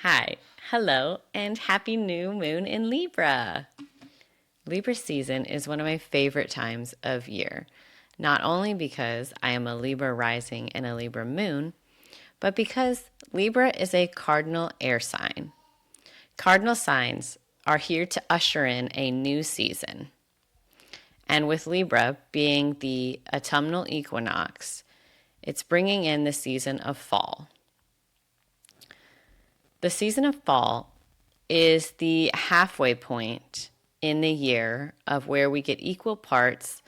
Hi, hello, and happy new moon in Libra. Libra season is one of my favorite times of year, not only because I am a Libra rising and a Libra moon, but because Libra is a cardinal air sign. Cardinal signs are here to usher in a new season. And with Libra being the autumnal equinox, it's bringing in the season of fall. The season of fall is the halfway point in the year of where we get equal parts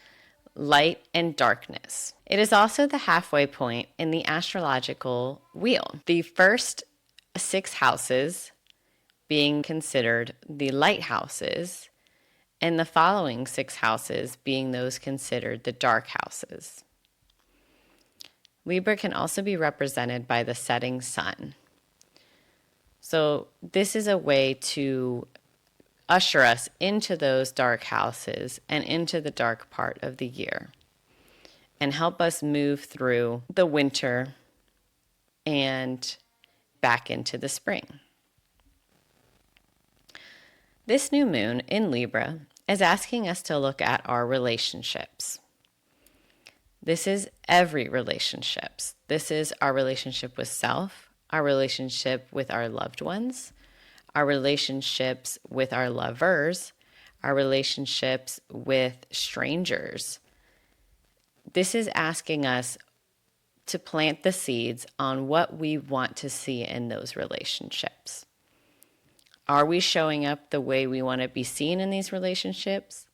light and darkness. It is also the halfway point in the astrological wheel. The first 6 houses being considered the light houses, and the following 6 houses being those considered the dark houses. Libra can also be represented by the setting sun. So this is a way to usher us into those dark houses and into the dark part of the year and help us move through the winter and back into the spring. This new moon in Libra is asking us to look at our relationships. This is every relationships. This is our relationship with self, our relationship with our loved ones, our relationships with our lovers, our relationships with strangers. This is asking us to plant the seeds on what we want to see in those relationships. Are we showing up the way we want to be seen in these relationships?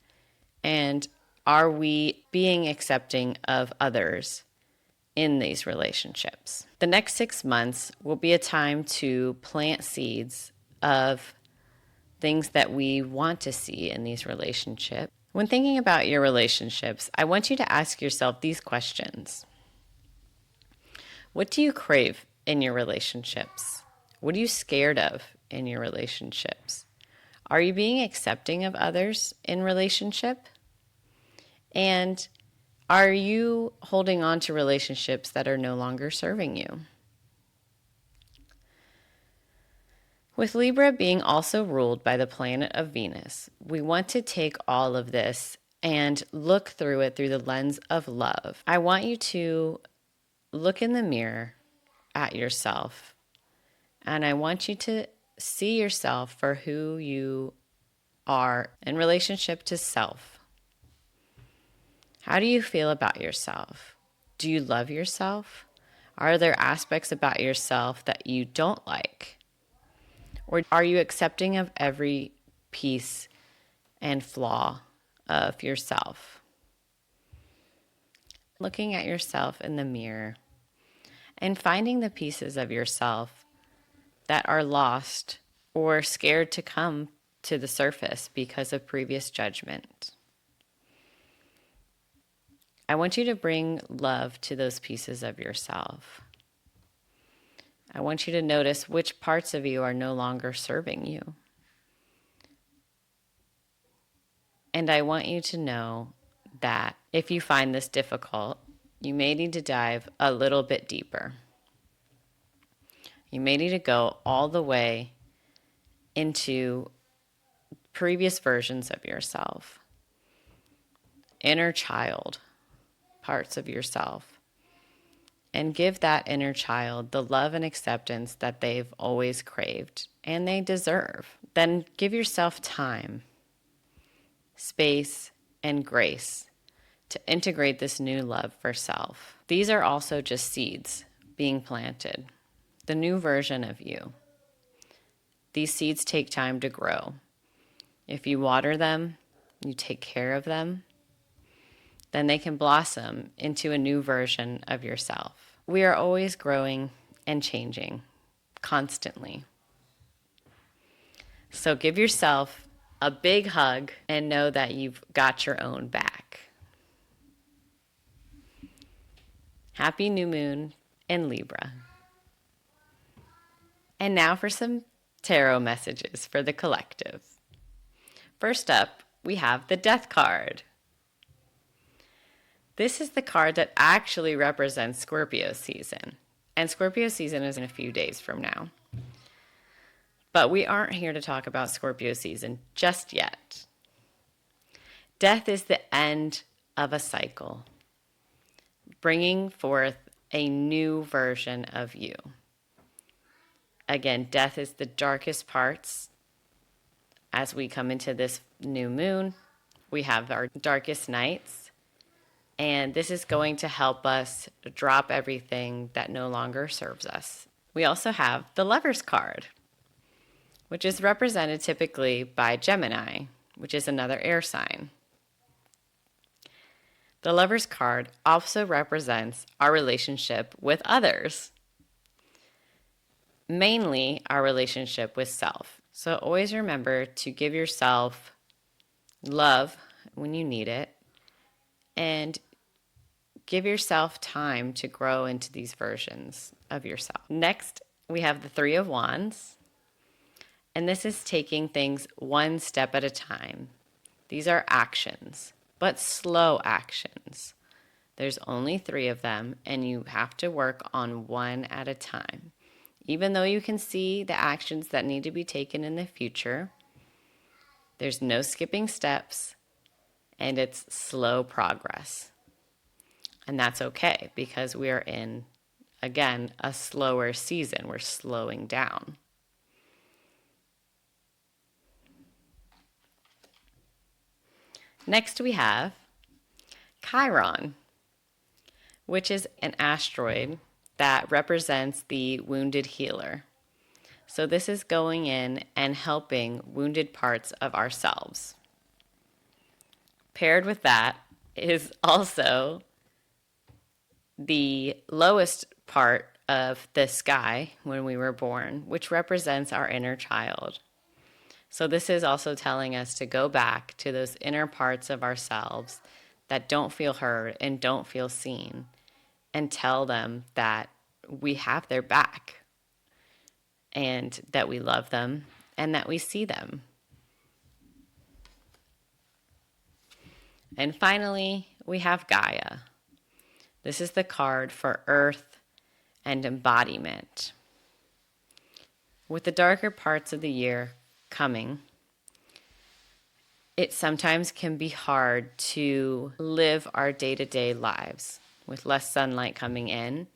And are we being accepting of others in these relationships? The next 6 months will be a time to plant seeds of things that we want to see in these relationships. When thinking about your relationships, I want you to ask yourself these questions. What do you crave in your relationships? What are you scared of in your relationships? Are you being accepting of others in relationship? And are you holding on to relationships that are no longer serving you? With Libra being also ruled by the planet of Venus, we want to take all of this and look through it through the lens of love. I want you to look in the mirror at yourself, and I want you to see yourself for who you are in relationship to self. How do you feel about yourself? Do you love yourself? Are there aspects about yourself that you don't like? Or are you accepting of every piece and flaw of yourself? Looking at yourself in the mirror and finding the pieces of yourself that are lost or scared to come to the surface because of previous judgment. I want you to bring love to those pieces of yourself. I want you to notice which parts of you are no longer serving you. And I want you to know that if you find this difficult, you may need to dive a little bit deeper. You may need to go all the way into previous versions of yourself, inner child parts of yourself, and give that inner child the love and acceptance that they've always craved and they deserve. Then give yourself time, space, and grace to integrate this new love for self. These are also just seeds being planted, the new version of you. These seeds take time to grow. If you water them, you take care of them, then they can blossom into a new version of yourself. We are always growing and changing constantly. So give yourself a big hug and know that you've got your own back. Happy new moon in Libra. And now for some tarot messages for the collective. First up, we have the Death card. This is the card that actually represents Scorpio season. And Scorpio season is in a few days from now. But we aren't here to talk about Scorpio season just yet. Death is the end of a cycle, bringing forth a new version of you. Again, death is the darkest parts. As we come into this new moon, we have our darkest nights, and this is going to help us drop everything that no longer serves us. We also have the Lover's card, which is represented typically by Gemini, which is another air sign. The Lover's card also represents our relationship with others, mainly our relationship with self. So always remember to give yourself love when you need it, and give yourself time to grow into these versions of yourself. Next, we have the Three of Wands, and this is taking things one step at a time. These are actions, but slow actions. There's only 3 of them, and you have to work on one at a time. Even though you can see the actions that need to be taken in the future, there's no skipping steps, and it's slow progress. And that's okay, because we are in, again, a slower season. We're slowing down. Next we have Chiron, which is an asteroid that represents the wounded healer. So this is going in and helping wounded parts of ourselves. Paired with that is also the lowest part of the sky when we were born, which represents our inner child. So this is also telling us to go back to those inner parts of ourselves that don't feel heard and don't feel seen, and tell them that we have their back and that we love them and that we see them. And finally, we have Gaia. This is the card for earth and embodiment. With the darker parts of the year coming, it sometimes can be hard to live our day-to-day lives. With less sunlight coming in,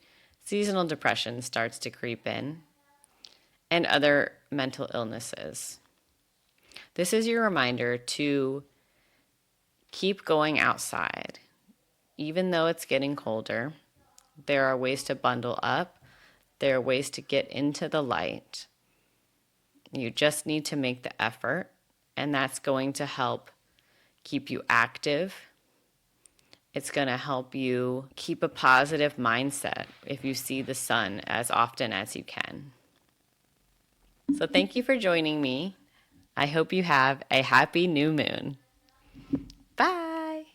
seasonal depression starts to creep in, and other mental illnesses. This is your reminder to keep going outside. Even though it's getting colder, there are ways to bundle up. There are ways to get into the light. You just need to make the effort, and that's going to help keep you active. It's going to help you keep a positive mindset if you see the sun as often as you can. So thank you for joining me. I hope you have a happy new moon. Bye.